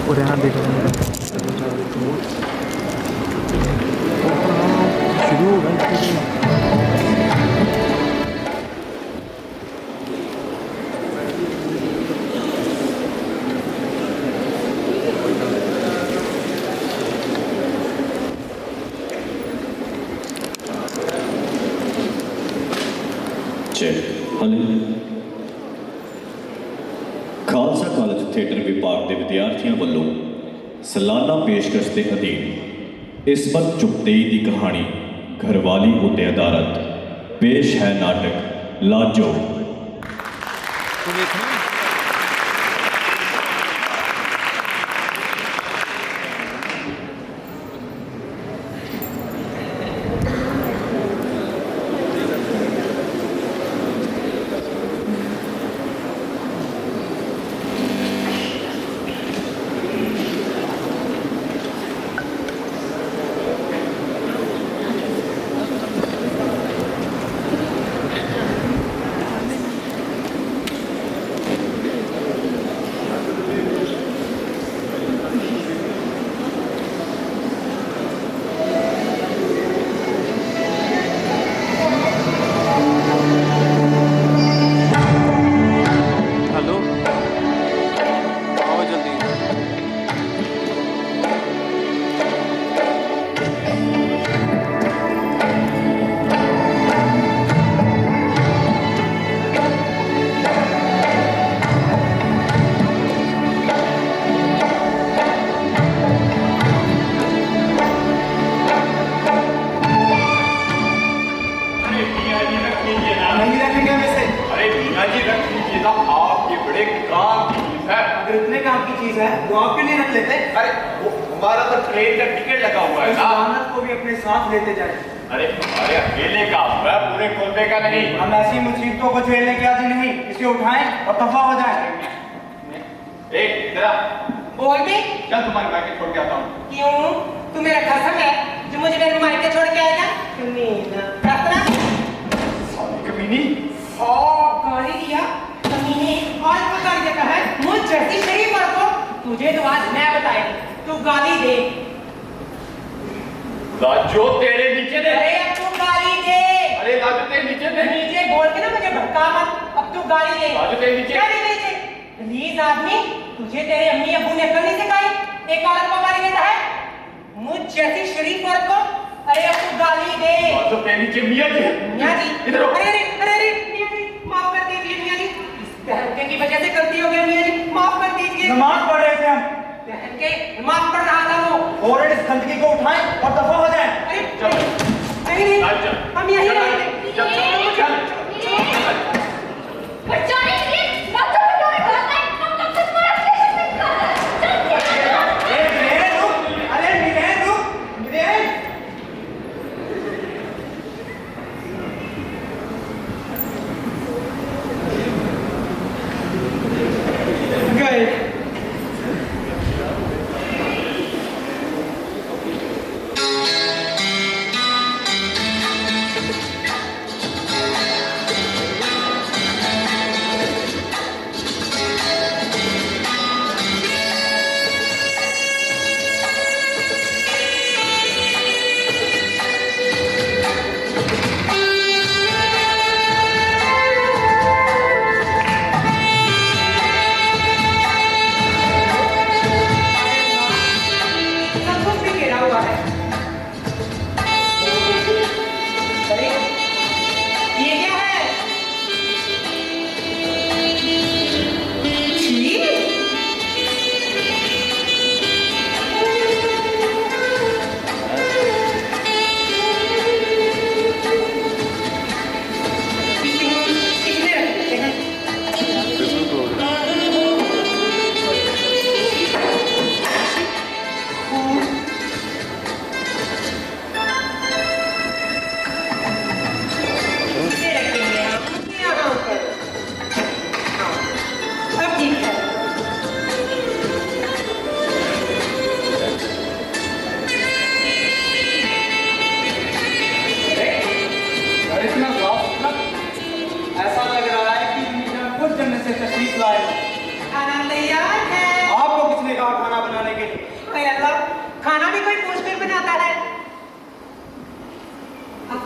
और यहाँ देख रहे हैं शुरू हो गया। खालसा कॉलेज थिएटर विभाग के विद्यार्थियों वालों सालाना पेशकश के अधीन इस वक्त चुपतेई की कहानी घरवाली उत्ते आधारित पेश है नाटक लाजो।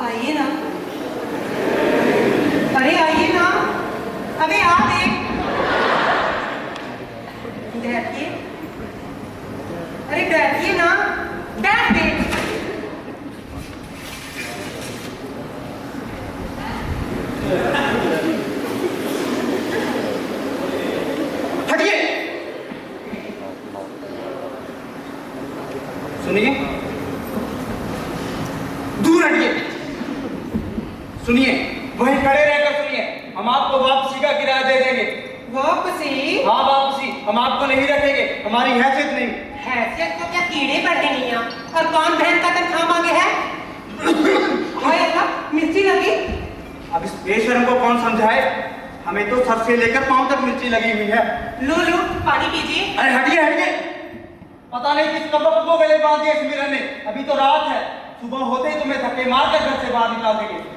आइए ना, अरे आइए ना, अबे आ देख, बैठिए, अरे बैठिए ना, बैठ देख। हटिए, सुनिए, दूर हटिए, सुनिए, वहीं खड़े रहकर सुनिए। हम आपको वापसी का किराया दे देंगे। वापसी? हाँ वापसी, हम आपको नहीं रखेंगे, हमारी हैसियत नहीं। हैसियत को क्या कीड़े पड़े नहीं हैं? और कौन बहन का तनख्वाह मांगे है? हाय अल्लाह, मिर्ची लगी। अब इस बेशर्म को कौन समझाए? हमें तो सर से लेकर पांव तक मिर्ची लगी हुई है। लो लो, पानी पीजिए। अरे हटिए हटिए, पता नहीं किस कबक को गले बांध दिया इस मिरर ने। अभी तो रात है, सुबह होते ही तुम्हें धक्के मार कर घर से बाहर निकाल देंगे।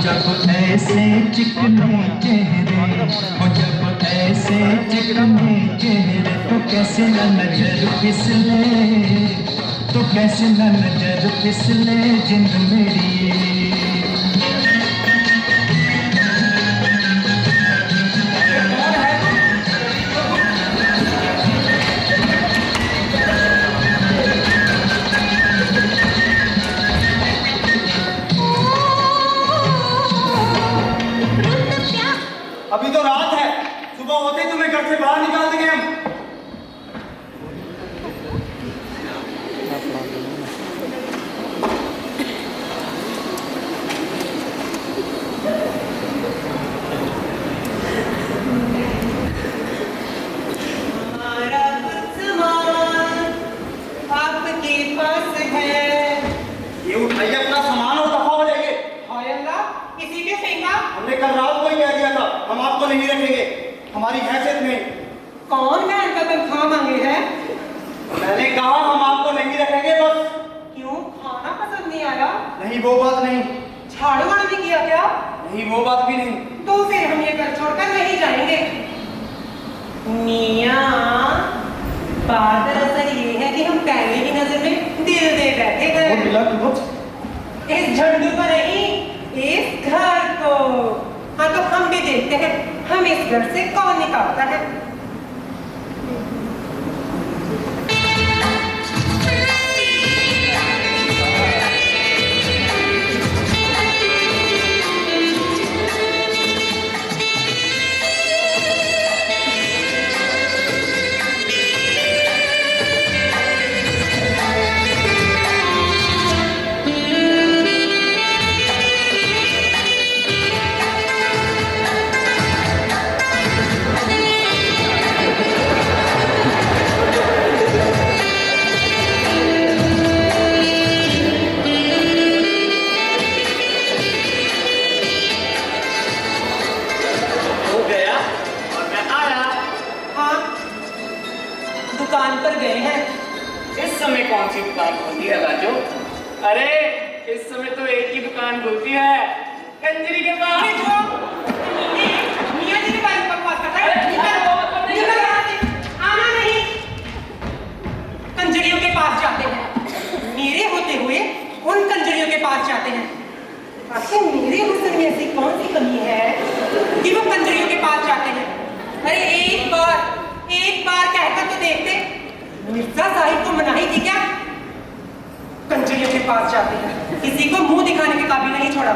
जब ऐसे चिकने चेहरे, जब ऐसे चिकने चेहरे, तो कैसे न नजर फिसले, तो कैसे न नजर फिसले जिंद मेरी। अभी तो रात है, सुबह होते ही तुम्हें घर से बाहर निकाल देंगे हम। हमारा कुछ सामान आपके पास है। ये उठाइए अपना सामान और दफा हो जाइए। हाय अल्लाह, किसी के फेंका? हमने कल रात को ही कह दिया था, हम आपको नहीं रखेंगे, हमारी हैसियत में। कौन बहन का तनख्वाह मांगे है? मैंने कहा हम आपको नहीं रखेंगे बस। क्यों, खाना पसंद नहीं आया? नहीं वो बात नहीं। झाड़ू वाड़ू भी किया क्या? नहीं वो बात भी नहीं। तो फिर हम ये घर छोड़कर नहीं जाएंगे। मियाँ, बात दरअसल ये है कि हम पहले की नजर में दिल दे बैठे गए। इस झंडू को नहीं, इस घर को। हाँ तो हम भी देखते हैं हम इस घर से कौन निकालता है। दुकान पर गए हैं। इस समय कौन सी दुकान खुलती है लाजो? अरे इस समय तो एक ही दुकान खुलती है, कंजरी के पास। मियां जी के बारे में बकवास करता है। आना नहीं, कंजरियों के पास जाते हैं। मेरे होते हुए उन कंजरियों के पास जाते हैं। आखिर मेरे हुस्न में ऐसी कौन सी कमी है कि वो कंजरियों के पास जाते हैं? अरे एक बार कहकर तो देखते। मिर्जा साहिब को मनाही थी क्या? कंजरी सहेलियों के पास जाती है, किसी को मुंह दिखाने के काबिल नहीं छोड़ा।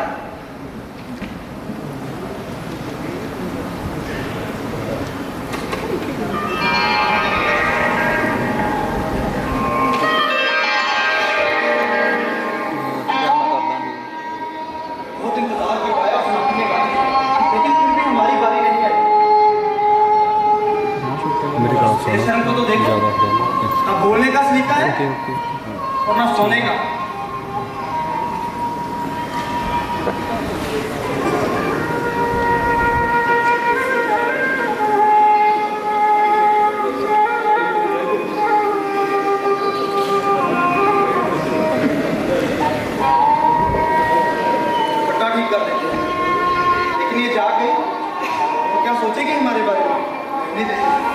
बहुत इंतजार करवाया उस नाचने का, लेकिन फिर भी हमारी बारी नहीं आई। मेरे ख्याल से इस शर्म को तो देखो, ना बोलने का सलीका है और ना सोने का। पट्टा ठीक कर देते हैं, लेकिन ये जा गई तो क्या सोचेगी हमारे बारे में? नहीं देखेगी।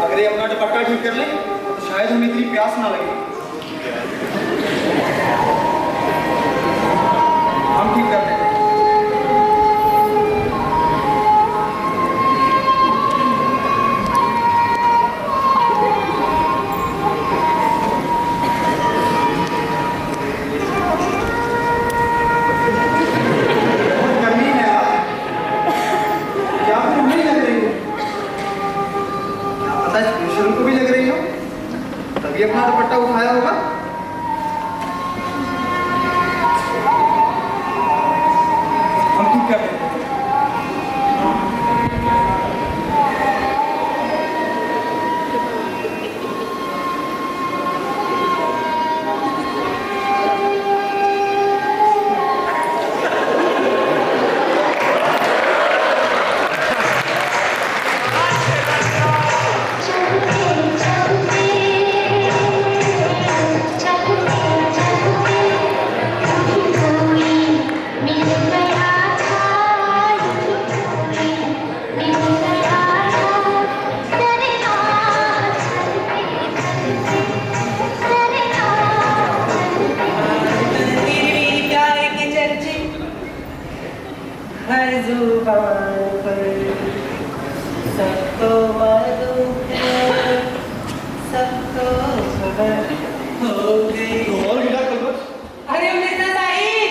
अगर ये अपना दुपट्टा ठीक कर ले तो शायद हमें इतनी प्यास ना लगे। हम ठीक कर देते हैं। बहुत गर्मी है यार, क्या आपको नहीं लग रही है? क्या पता शर्म को भी लग रही हो, तभी अपना दुपट्टा उठाया होगा। हम ठीक कर देते हैं। हर जुबान पर सबको मालूम है, सबको खबर हो गई। और गिरा कलबस। अरे मिर्जा साहिब,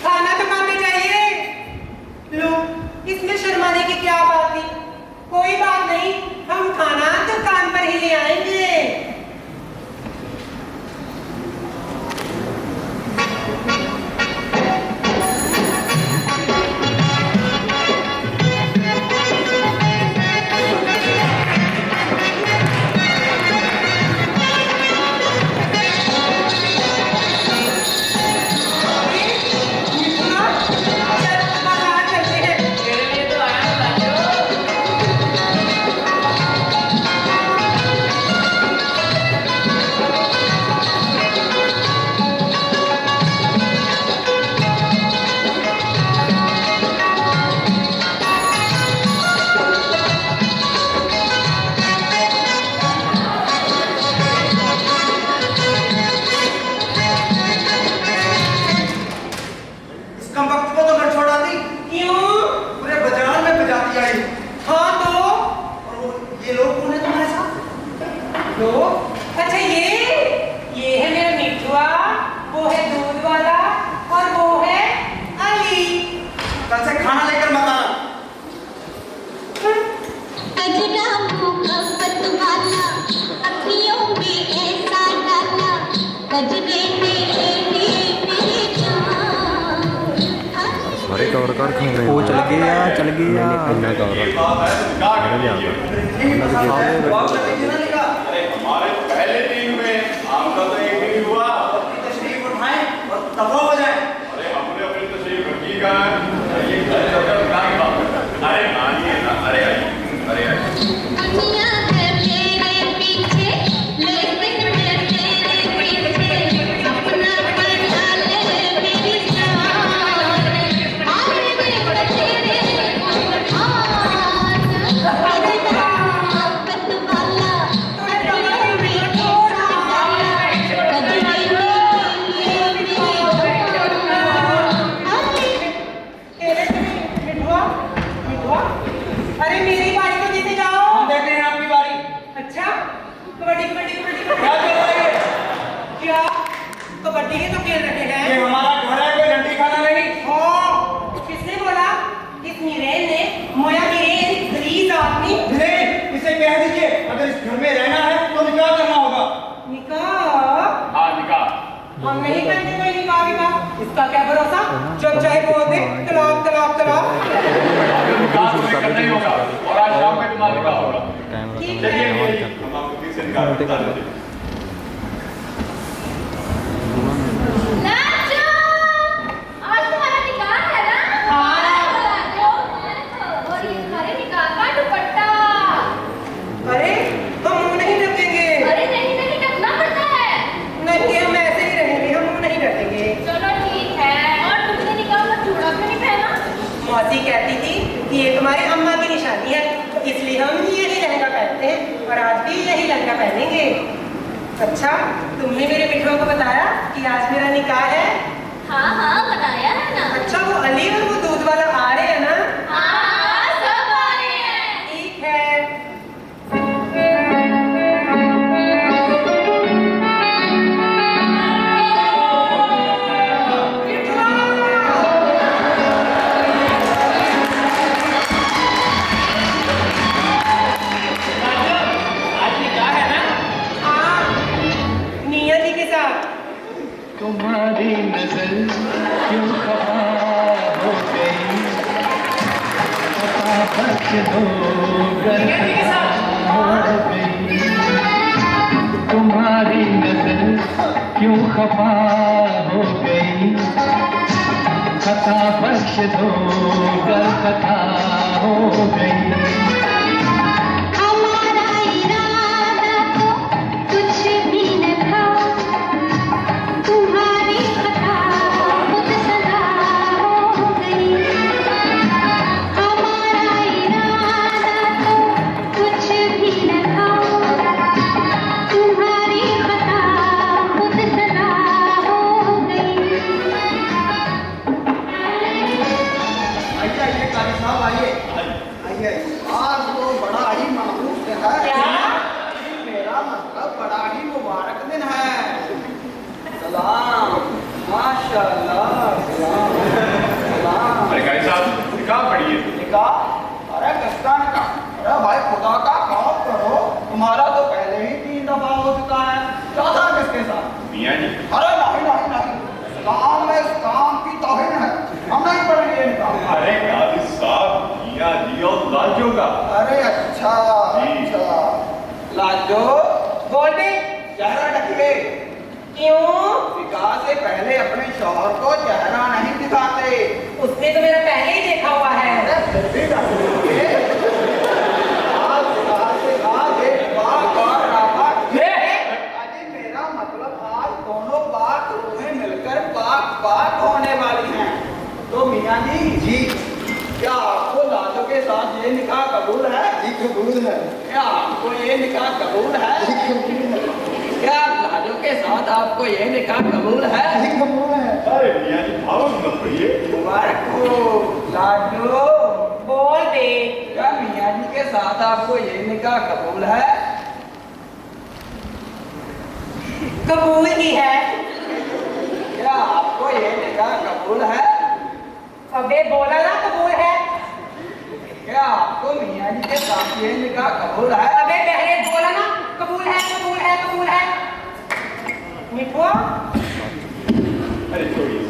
खाना तो खाने चाहिए। लो, इसमें शर्माने की क्या बात थी? कोई बात नहीं, हम खाना दुकान पर ही ले आएंगे। सारे कवर कर खा रहे वो चल गया इन्ना कवर अरे हमारे पहले दिन में आपका तो एक भी हुआ। तशरीफ उठाएं और दफा हो जाए। अरे हमने अपनी तशरीफ रखी कहाँ है? ये घर चक्कर कहाँ की बात है? अरे मानिए ना, अरे आइए, अरे आइए। दुनिया है मेरे पीछे, लेकिन मैं तेरे पीछे, अपना बना ले मेरी जान, मार दे तेरे हाथ, मोहब्बत वाला, अगर इस घर में रहना है तो निकाह करना होगा। निकाह? हाँ निकाह। हम नहीं करते कोई निकाह विकाह, इसका क्या भरोसा, जब चाहे बोल दे तलाक तलाक तलाक। निकाह तुम्हें करना ही होगा और आज शाम में तुम्हारा निकाह होगा। ठीक चलिए है। हम आपको फिर से निकाह बता देते हैं। लाजो, आज तुम्हारा निकाह है ना? हाँ। और ये तुम्हारे निकाह का दुपट्टा। अरे हम मुंह नहीं ढकेंगे। अरे नहीं नहीं, ढकना पड़ता है। नहीं हम ऐसे ही रहेंगे, हम मुंह नहीं ढकेंगे। चलो ठीक है। और तुमने निकाह में चूड़ा क्यों नहीं पहना? मौसी कहती थी कि ये तुम्हारे अम्मा की निशानी है, तो इसलिए हम यही लहंगा पहनते हैं और आज भी यही लहंगा पहनेंगे। अच्छा, तुमने मेरे मित्रों को बताया कि आज मेरा निकाह है? हाँ हाँ, बताया है ना। अच्छा, वो अली और वो दूध वाला आ रहे हैं ना? हाँ, सब आ रहे हैं। ठीक है। आज निकाह है ना? हाँ, मियां जी के साथ। तुम्हारी नजर क्यों खफा हो गई, खफा बच दो गर खफा हो गई। तुम्हारी नजर क्यों खफा हो गई, खता बख्श दो गर खता हो गई। हमारा इरादा तो कुछ भी न था, तुम्हारी खता खुद सदा हो गई। हमारा इरादा तो कुछ भी न था, तुम्हारी खता खुद सदा हो गई। आइए आइए काजी साहब आइए आइए। आज तो बड़ा ही मामूस दिन है। क्या? मेरा मतलब बड़ा ही मुबारक दिन है। सलाम, माशाअल्लाह, सलाम सलाम। अरे गाइस साहब निकाह पढ़िए। निकाह? अरे किसका निकाह? अरे भाई खुदा का खौफ करो, तुम्हारा तो पहले ही 3 दफा हो चुका है। चौथा किसके साथ? मियाँ जी। अरे नहीं नहीं नहीं, काम में इस काम की तौहीन है, हम नहीं पढ़ेंगे निकाह। अरे काजी साहब, मियाँ जी और लाजो का। अरे अच्छा जी। अच्छा, लाजो बोल दे। चेहरा ढकिए। क्यों? निकाह से पहले अपने शौहर को चेहरा नहीं दिखाते। उसने तो मेरा पहले ही देखा हुआ है। अरे फिर भी ढकिए। आज निकाह से बाद एक बात और राबत। अजी मेरा मतलब आज दोनों पाक रूहें मिलकर पाक पाक होने वाली हैं। तो मियाँ जी क्या आपको लाजो के साथ ये निकाह कबूल है? जी कबूल है। क्या आपको ये निकाह कबूल है? जी कबूल है। क्या लाजो के साथ आपको ये निकाह कबूल है? जी कबूल है। अरे मियाँ जी भावुक मत होइए। मुबारक हो लाजो। बोल दे। क्या मियाँ जी के साथ आपको ये निकाह कबूल है? कबूल ही है। क्या आपको ये निकाह कबूल है? अबे बोला ना कबूल है। क्या आपको मियाँ जी के साथ ये निकाह कबूल है? अबे पहले बोला ना कबूल है कबूल है कबूल है। मिठुआ, अरे छोड़िए।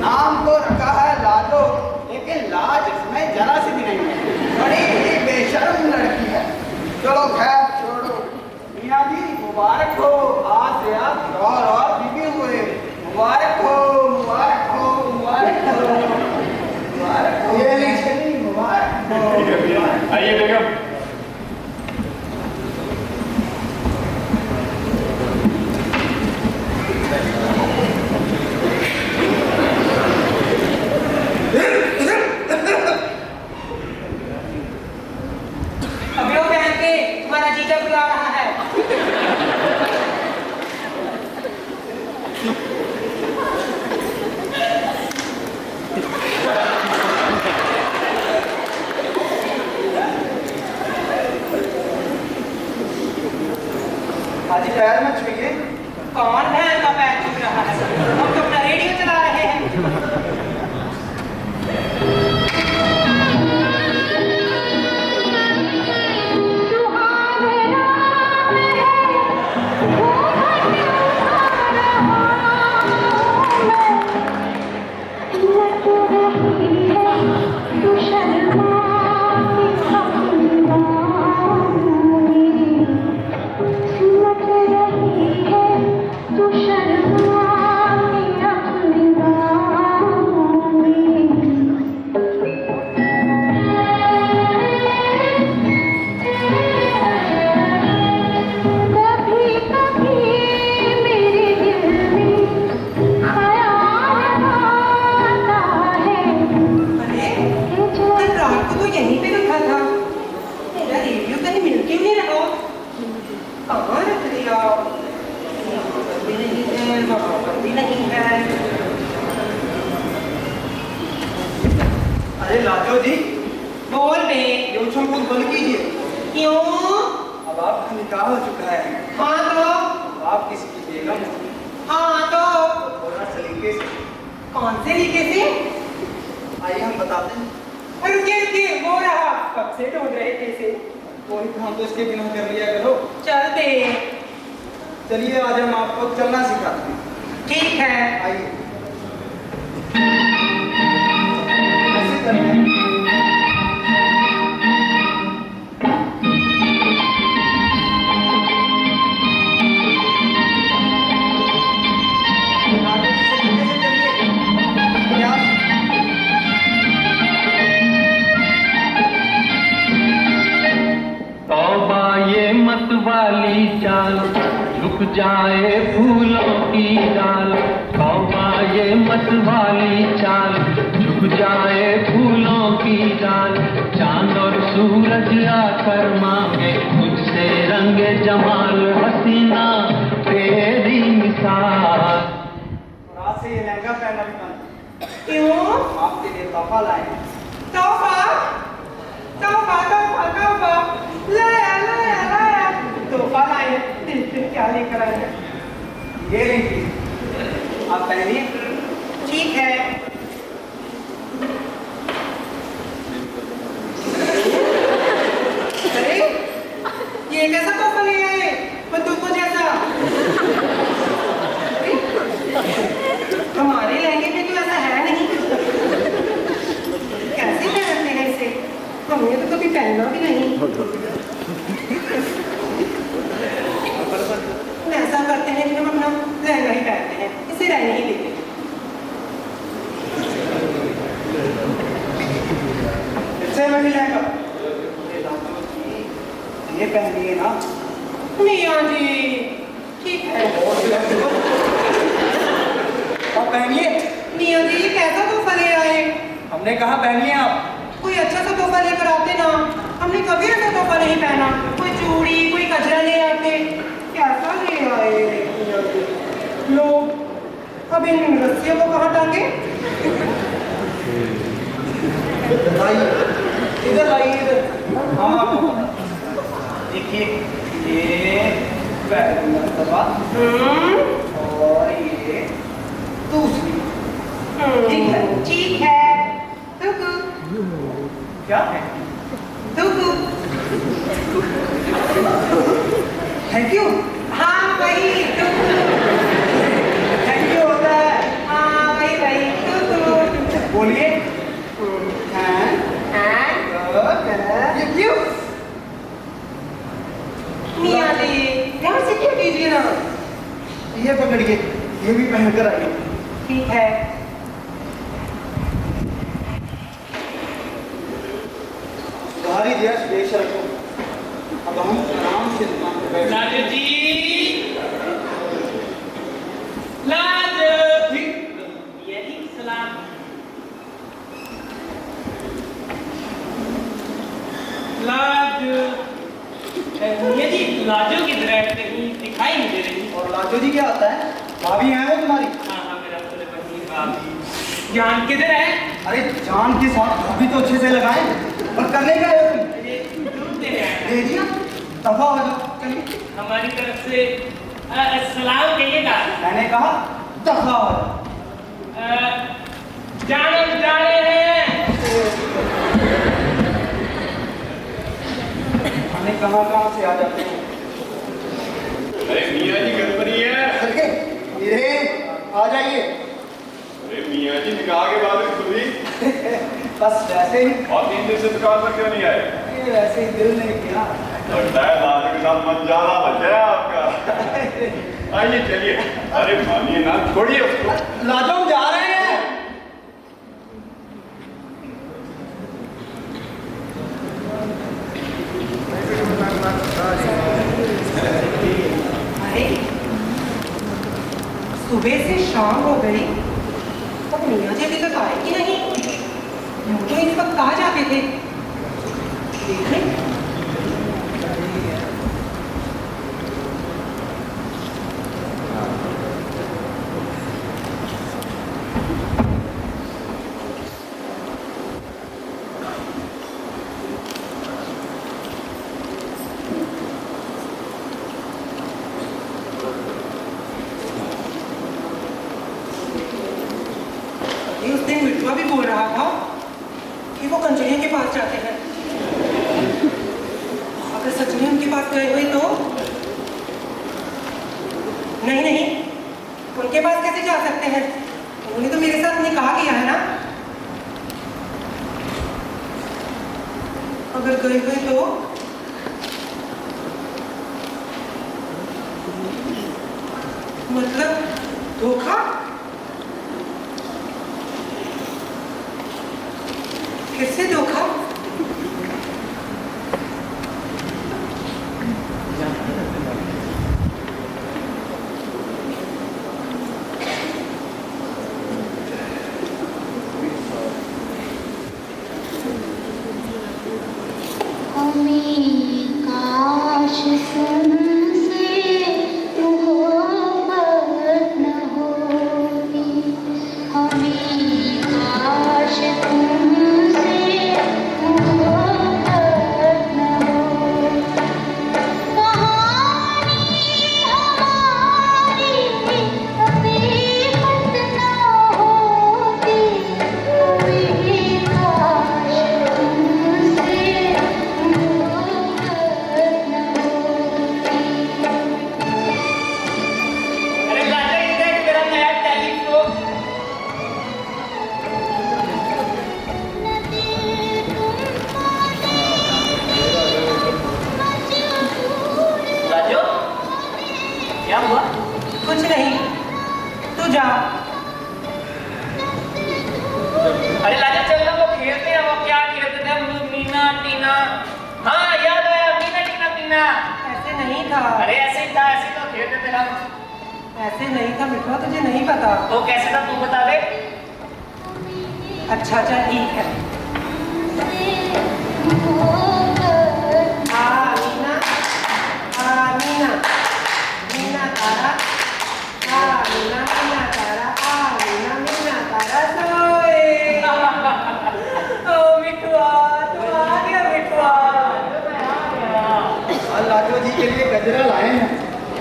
नाम तो रखा है लाजो, लेकिन लाज इसमें जरा सी भी नहीं है। बड़ी ही बेशर्म लड़की है। चलो खैर छोड़ो। मियाँ जी मुबारक हो, आज से आप शौहर और बीवी हुए। मुबारक हो मुबारक हो मुबारक हो मुबारक हो। ये लीजिए मुबारक हो। ठीक है मियाँ। आइए बेगम। अबे वो बहन के तुम्हारा जीजा बुला रहा है। हाजी पैर मत छुइए। कौन बहन का पैर छू रहा है? हम तो अपना रेडियो चला रहे हैं। सुहावरा अरे लाजो जी, बोल बे। ये उछल कूद बंद कीजिए। क्यों? अब आपका निकाह हो चुका है। हाँ तो? अब आप किसी की बेगम हो। हाँ तो? थोड़ा सलीके से। कौन से तरीके से? आइए हम बताते हैं। रुकिए रुकिए, वो रहा। कब से ढूंढ रहे थे इसे? वही काम तो इसके बिना कर लिया करो। चल दे। चलिए आज हम आपको चलना सिखाते हैं। ठीक है। आइए। ऐसे करते हैं। लाजो जी, सलीके से चलिए। प्रयास। तौबा ये मत वाली चाल, झुक जाए फूलों की डाल। तौबा ये मत वाली चाल, झुक जाए फूलों की डाल। चांद और सूरज आकर मांगे मुझसे रंगे जमाल, हसीना तेरी मिसाल। और आज से ये लहंगा पहनना भी बंद। क्यों? आपके लिए तोहफा लाए हैं। तोहफा? तोहफा तोहफा तोहफा, लाया लाया लाया। तोहफा लाए हैं। देखते क्या लेकर आए हैं। ये लीजिए, आप पहनिए। ठीक है। अरे ये कैसा तोहफा ले आए? बंदूकों जैसा। हमारे लहंगे में तो ऐसा है नहीं। कैसे पहनते हैं इसे? हमने तो कभी पहना भी नहीं। ऐसा करते हैं कि हम अपना लहंगा ही पहनते हैं, इसे रहने ही देते हैं। इससे वही लहंगा। ये पहनिए ना। मियाँ जी, ठीक है। आप पहनिए। मियाँ जी, ये कैसा तोहफा ले आए? हमने कहा पहनिए आप। कोई अच्छा सा तोहफा लेकर आते ना। हमने कभी ऐसा तोहफा नहीं पहना। कोई चूड़ी, कोई गजरा ले आते। कैसा ले आए? लो, अब इन रस्सियों को कहाँ टांगे? लाइए, इधर लाइए, इधर। हाँ आपको पता। देखिए, ये पहली मर्तबा और ये दूसरी। ठीक है। ठीक है। तुकु, क्या है? तुकु। Thank you. हाँ वही तुकु। थैंक यू होता है। हाँ वही तुकु। बोलिए। Thank you. मियाँ जी, ध्यान से क्यों कीजिए ना? ये पकड़िए, ये भी पहन कर आइए। ठीक है। सुधारी दिया सुरेश रखो। अब हम आराम से दुकान पर बैठ। लाजो जी, लाजो जी, यही सलाम। लाजो, ये जी लाजो की तरह कहीं दिखाई नहीं दे रही। और लाजो जी क्या आता है? भाभी हैं वो तुम्हारी? हाँ हाँ, मेरा तो बनी भाभी। जान किधर है? अरे जान के साथ भाभी तो अच्छे से लगाए। और करने क्या है तुम? ये दूध देने आया है। ले दिया, दफा हो जाओ। चलिए, हमारी तरफ से सलाम कहिएगा। मैंने कहा दफा हो जाओ। जाने जा रहे हैं। हमें कहाँ से आ जाते हैं। अरे मियाँ जी घर पर ही है। अरे ये आ जाइए। अरे अरे मियाँ जी निकाह के बाद खुली बस वैसे ही और 3 दिन से दुकान पर क्यों नहीं आए? ये वैसे ही दिल नहीं किया। लगता है लाल के साथ मंजाला बच गया आपका। आइए चलिए। अरे मानिए ना, छोड़िए उसको। लाजो हम जा रहे हैं। अरे सुबह से शाम हो गई, अब मियाँ जी अभी तक आए कि नहीं? वो तो इस वक्त कहाँ जाते थे? देखें। उस दिन मिठुआ भी बोल रहा था कि वो कंजरियों के पास जाते हैं। अगर सच में उनके पास गए हुए तो नहीं नहीं, उनके पास कैसे जा सकते हैं? उन्होंने तो मेरे साथ निकाह किया है ना। अगर गए हुए तो मतलब धोखा? किससे धोखा? हमें काश तुमसे मोहब्बत न होती, हमें काश तुमसे मोहब्बत न होती। कहानी हमारी हकीकत न होती, हमें काश तुमसे अरे लाजा ये देख मेरा नया टेलीफोन। लाजो क्या हुआ? कुछ नहीं, तू जा। अरे लाजा चल ना, वो खेलते हैं। वो क्या खेलते थे हम लोग? मीना टीना। हाँ याद आया, मीना टीना टीना। ऐसे नहीं था, अरे ऐसे ही था, ऐसे तो खेलते थे हम। ऐसे नहीं था मिठुआ, तुझे नहीं पता। तो कैसे था तू बता दे। अच्छा अच्छा ठीक है। मीना मीना मीना तारा, मीना मीना तारा, मीना मीना तारा सोए। ओ मिठुआ, तू आ गया मिठुआ। और लाजो जी के लिए गजरा लाए हैं,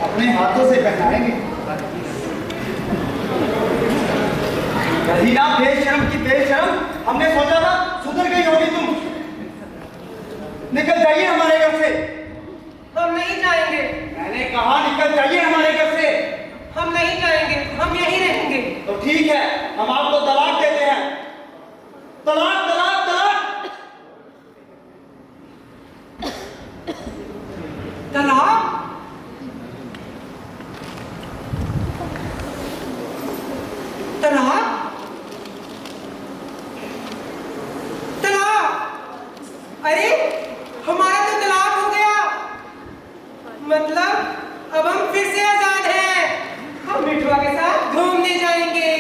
अपने हाथों से पहनाएंगे। रहीना बेशरम की बेशरम, हमने सोचा था सुधर गई होगी तुम। निकल जाइए हमारे घर से। हम नहीं जाएंगे। मैंने कहा निकल जाइए हमारे घर से। हम नहीं जाएंगे, हम यहीं रहेंगे। तो ठीक है, हम आपको तलाक देते हैं। तलाक तलाक तलाक। तलाक? तलाक? तलाक? अरे हमारा तो तलाक हो गया। मतलब अब हम फिर से आजाद हैं। हम मिठुआ के साथ घूमने जाएंगे।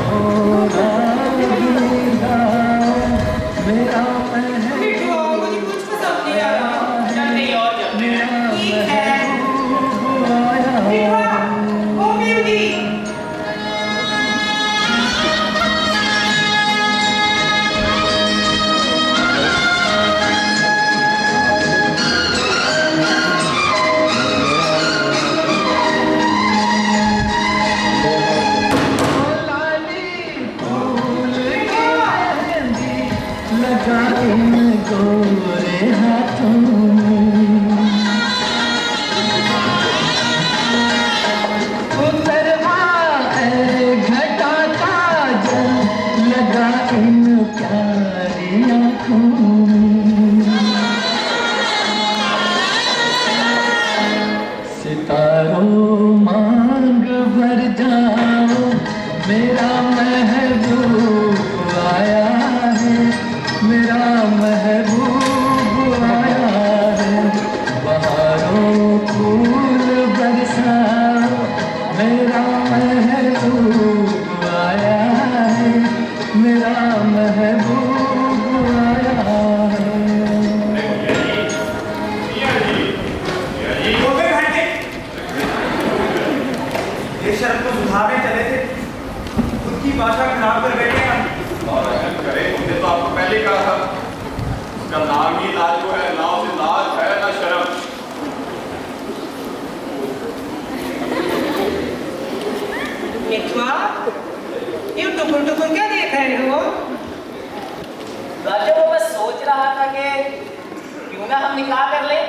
होगा इन गोरे हाथों में उतरवा है घटा काजल लगा इन प्यारी आँखों में सितारों मांग भर जाओ मेरा महबूब आया है मेरा महबूब आया है बहारों फूल बरसाओ मेरा महबूब आया है मेरा महबूब आया है। ये शर्त को सुधारने चले थे खुद की भाषा खराब कर बैठे हैं महाराज करे हमने तो आपको पहले कहा था उसका नाम ही लाज को है ना उसे लाज है ना शर्म मिठुआ ये टुकुर टुकुर क्या देख रहे हो? राजा वो बस सोच रहा था कि क्यों ना हम निकाह कर ले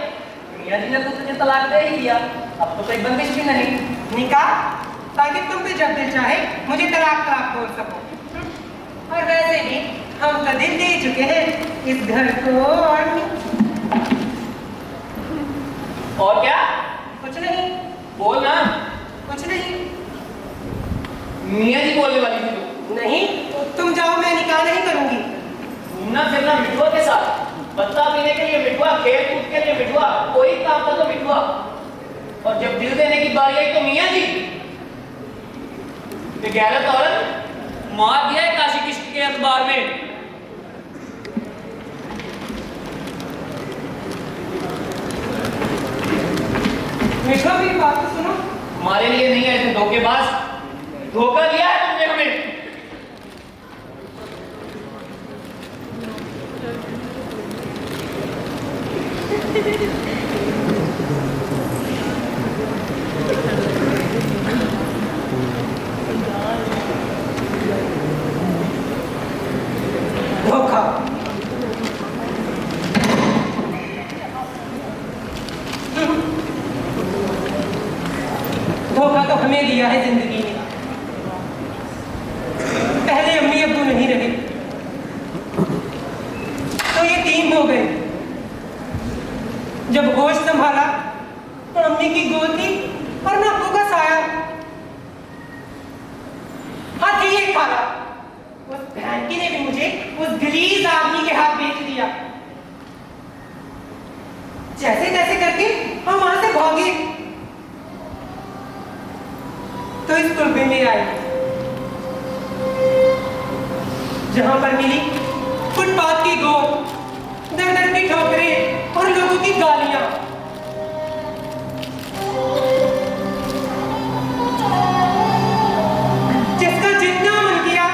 मियाँ जी ने तो तुझे तलाक दे ही दिया अब तो कोई बंदिश भी नहीं निकाह ताकि तुम भी जब दिल चाहे मुझे तलाक बोल सको और वैसे भी हम तो दिल दे चुके हैं इस घर को और क्या कुछ नहीं बोल ना कुछ नहीं मियाँ जी बोलने वाली थी तू नहीं तुम जाओ मैं निकाह नहीं करूंगी घूमना फिरना मिठुआ के साथ बत्ता पीने के लिए मिठुआ खेल कूद के लिए मिठुआ कोई काम था तो मिठुआ और जब दिल देने की बारी आई तो मियाँ जी ये गैरत औरत मार दिया है काशी किश्त के अखबार में मिठुआ मेरी बात तो सुनो हमारे लिए नहीं है ऐसे धोखेबाज धोखा दिया है तुमने हमें धोखा धोखा तो हमें दिया है जिंदगी में पहले अम्मी अब्बू नहीं रहे तो ये तीन हो गए जब होश संभाला तो अम्मी की गोद थी और ना अब्बू का साया हाथी ये खाला उस भैंकी ने भी मुझे उस गलीज आदमी के हाथ बेच दिया जैसे तैसे करके हम वहां से भागे तो इस कुल्बे में आए जहां पर मिली फुटपाथ की गोद दर दर की ठोकरें और लोगों की गालियां जिसका जितना मन किया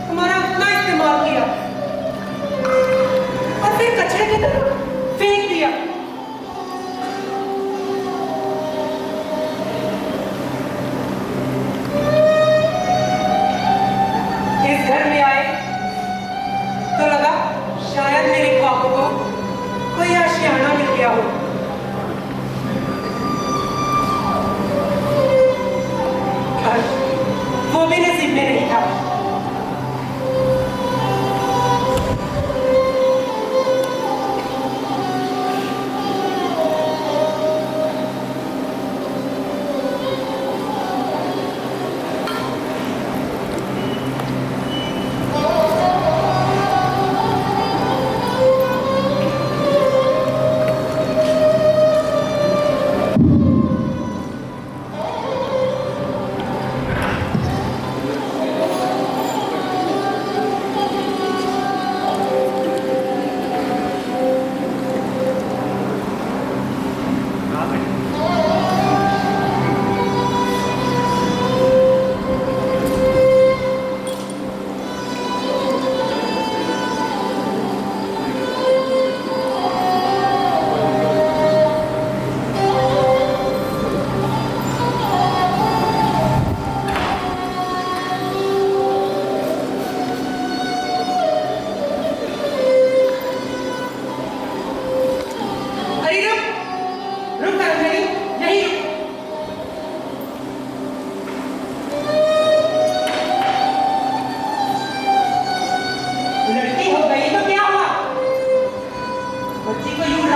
हमारा उतना इस्तेमाल किया और फिर कचरे की तरह फेंक दिया इस घर में आए तो लगा शायद मेरे ख्वाबों को कोई आशियाना मिल गया हो पर वो भी नसीब में नहीं था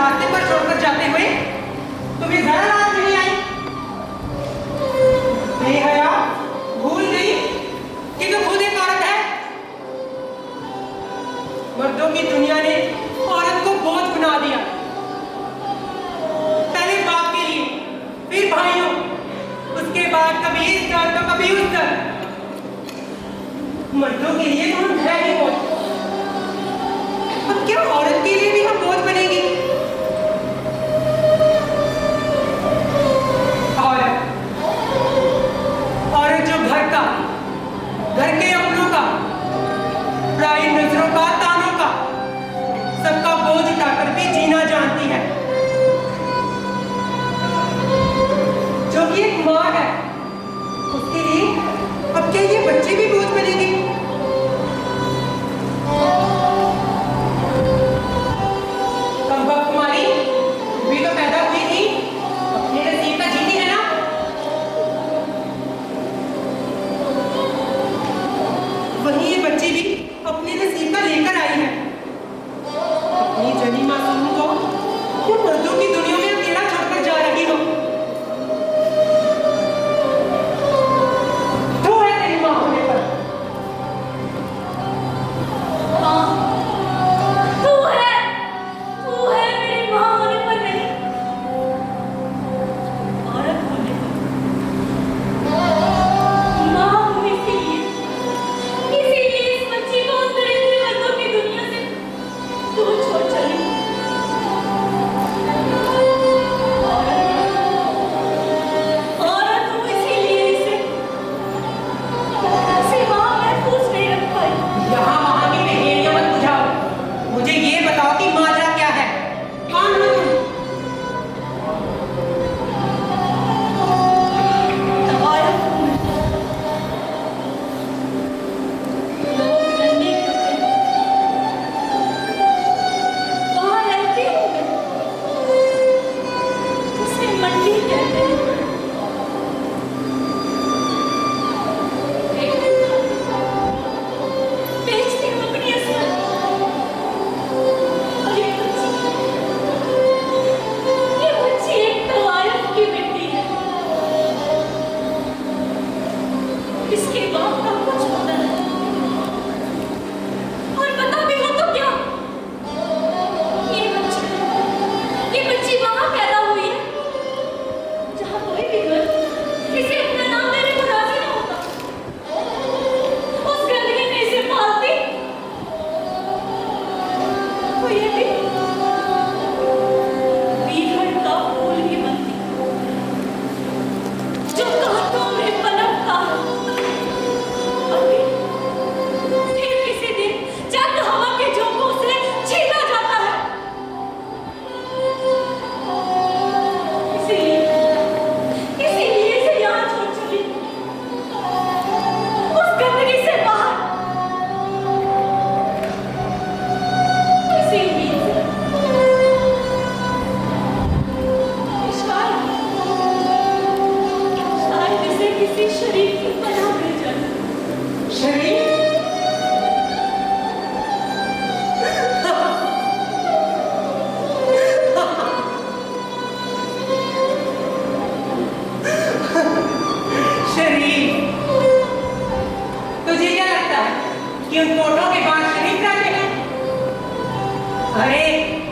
रास्ते पर छोड़कर जाते हुए तुम्हें जरा लाज नहीं आई? बेहया, भूल गई कि तू खुद एक औरत है। मर्दों की दुनिया ने औरत को बोझ बना दिया, पहले बाप के लिए, फिर भाइयों, उसके बाद कभी इस दर तो कभी उस दर। मर्दों के लिए तो हम है ही बोझ, अब क्या औरत के लिए भी हम बोझ बनेगी? औरत जो घर का, घर के अपनों का, पराई नजरों का, तानों का, सबका बोझ उठाकर भी जीना जानती है, जो कि एक माँ है, उसके लिए अब क्या ये बच्चे भी बोझ बनेंगे? कमबख्त कुमारी, भी तो पैदा हुई थी, अपने नसीब का जीती है ना? वही ये बच्ची भी अपने नसीब का लेकर आई है। अपनी जनी मासूम को क्यों मर्दों की दुनिया में अकेला छोड़कर जा रही हो? तू है तेरी माँ होने पर। तू है मेरी माँ होने पर नहीं, औरत होने पर। माँ हूँ इसीलिए इस बच्ची को उस दरिद्र मर्दों की दुनिया से दूर छोड़ चली। औरत हूँ इसीलिए इसे वहाँ महफूज नहीं रख पाई। यहाँ वहाँ की बेहेलियाँ मत बुझाओ, मुझे ये बताओ कि माजरा क्या है? कौन हो तुम? औरत हूँ मैं। लोग गंदे कहते हैं, वहाँ रहती हूँ मैं, उसे मंडी कहते हैं। बेचती हूँ अपनी असमत। और ये बच्ची एक तवायफ की बेटी है। इसके बाप का कुछ पता नहीं, और पता भी हो तो क्या, ये बच्ची वहाँ पैदा हुई है जहाँ कोई भी घर इसे अपना नाम देने को राजी न होता। उस गंदगी में इसे पालती तो ये भी बीघड़ का फूल ही बनती, जो कांटों में पनपता। और फिर किसी दिन चंद हवा के झोंकों से छीना जाता है। इसीलिए इसे यहाँ छोड़ चली, उस गंदगी से बाहर। इसीलिए शायद इसे किसी शरीफ की पनाह मिल जाए। शरीफ? शरीफ? तुझे क्या लगता है कि उन कोठों के बाद शरीफ रहते हैं? अरे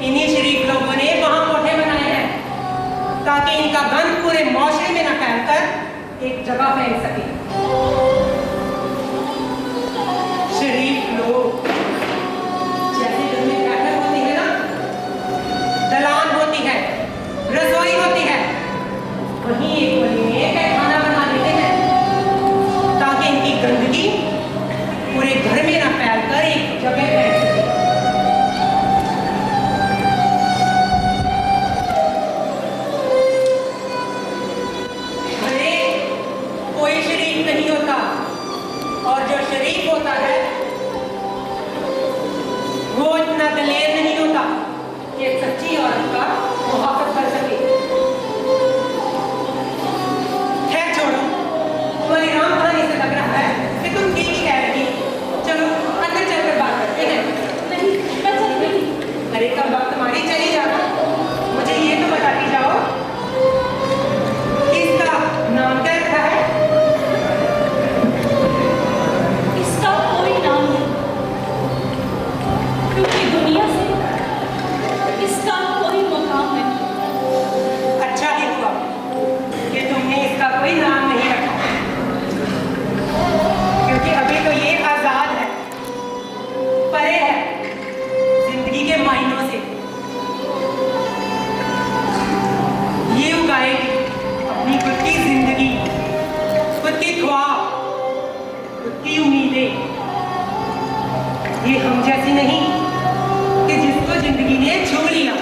इन्हीं शरीफ लोगों ने वहां कोठे बनाए हैं ताकि इनका गंध पूरे माशरे में न फैलकर एक जगह फैल सके। शरीफ लोग जैसे घर में बैठक होती है ना, दलान होती है, रसोई होती है, वहीं एक कोने में खाना बना लेते हैं ताकि इनकी गंदगी पूरे घर में न फैलकर एक जगह बैठ सके। अरे कोई शरीफ नहीं होता, और जो शरीफ होता है वो इतना दलेर नहीं होता कि एक सच्ची औरत का मुहाफत कर सके। खैर छोड़ो, तुम्हारी राम कहानी से लग रहा है कि तुम ठीक ही कह रही हो। चलो अंदर चलकर बात करते हैं। नहीं, मैं चली नहीं। अरे कब वक्त हमारी चली जाना। परे है जिंदगी के मायनों से। ये उगाएगी अपनी खुद की जिंदगी, खुद के ख्वाब, खुद की उम्मीदें। ये हम जैसी नहीं कि जिसको जिंदगी ने छू लिया।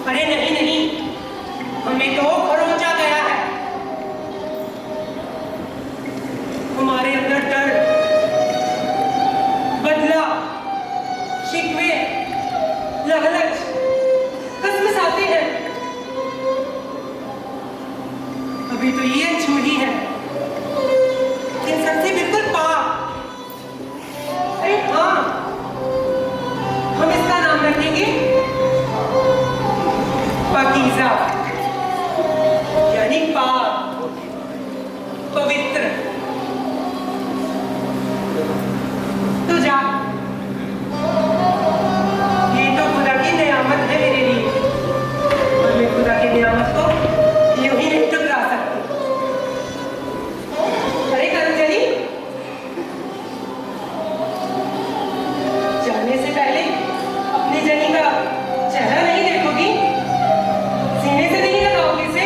अरे नहीं नहीं, हमें तो खरोंचा गया है। हमारे अंदर डर, बदला, शिकवे, लालच कसमसाते हैं। अभी तो ये अनछूही है, इन सबसे बिल्कुल पाक। अरे हाँ, हम इसका नाम रखेंगे पाकीज़ा, यानी पाक, पवित्र। तो जा, ये तो खुदा की नियामत है मेरे लिए, और मैं खुदा की नियामत को यूं ही नहीं ठुकरा सकती। अरे कर्मचारी, जाने से पहले अपनी जनी का चेहरा नहीं देखोगी? सीने से नहीं लगाओगे इसे?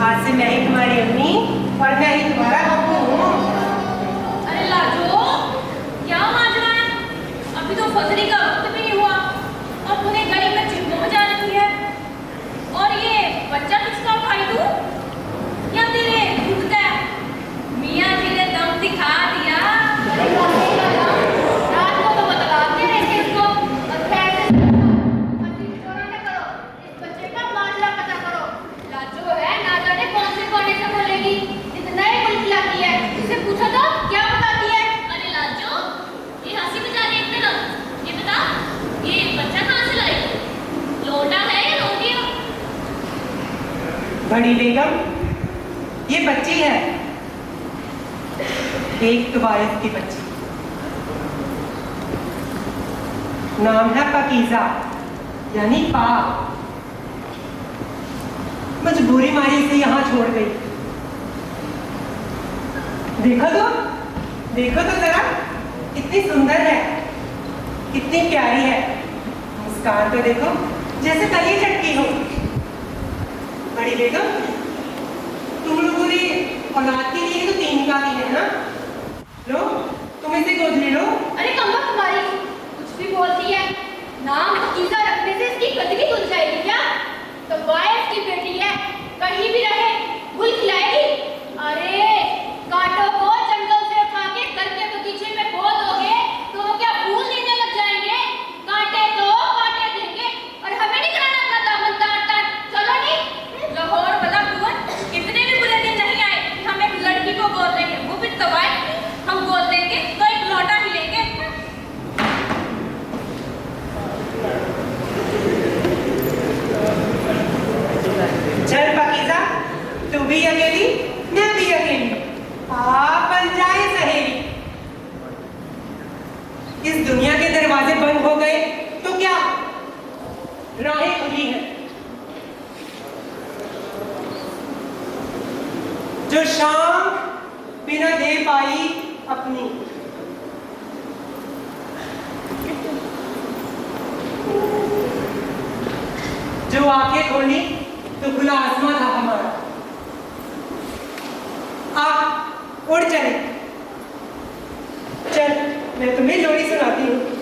आज से मैं ही तुम्हारी अम्मी और मैं ही तुम्हारा अब्बू हूँ। अरे लाजो, क्या माजरा है? अभी तो फजरी का वक्त भी नहीं हुआ और तूने गली में चिंता मचा रखी है। और ये बच्चा किसका भाई तू या तेरे खुद का? मियाँ जी ने दम दिखा दिया। रात को तो बतलाते रहते इसको। और खैर ना करो, इस बच्चे का माजरा पता करो। लाजो है ना जाने कौन से कोने से बोलेगी। इतना ही मुल्क लाती है, इसे पूछो तो क्या बताती है? अरे लाजो, ये हंसी मजाक एक तरफ। ये बता, ये बच्चा कहाँ से लाई? लोटा है या रोटी हो? बड़ी बेगम, ये बच्ची है, एक तुबाइफ की बच्ची। नाम है पाकीज़ा, यानी पाक। मजबूरी मारी इसे यहाँ छोड़ गई। देखो तो जरा, कितनी सुंदर है, कितनी प्यारी है। मुस्कान तो देखो जैसे कली चटकी हो। बड़ी बेगम, तुम लोगों ने औलाद के लिए तो 3 का है ना? लो, तुम इसे गोद ले लो। अरे कमबख्त तुम्हारी, कुछ भी बोलती है। नाम पाकीज़ा रखने से इसकी गंदगी धुल जाएगी क्या? तो वाइफ की बेटी है, कहीं भी रहे भूल खिलाएगी। अरे कांटों को जंगल से उठा के घर के बगीचे में बो दोगे तो वो क्या फूल देने लग जाएंगे? कांटे तो कांटे देंगे और हमें नहीं कराना भी अकेली, मैं भी अकेली, आप बन जाए सहेली। इस दुनिया के दरवाजे बंद हो गए तो क्या, राहें खुली हैं। जो शाम बिना दे पाई अपनी, जो आंखें खोली तो खुला आसमां था हमारा। आप उड़ चले, चल मैं तुम्हें लोरी सुनाती हूँ।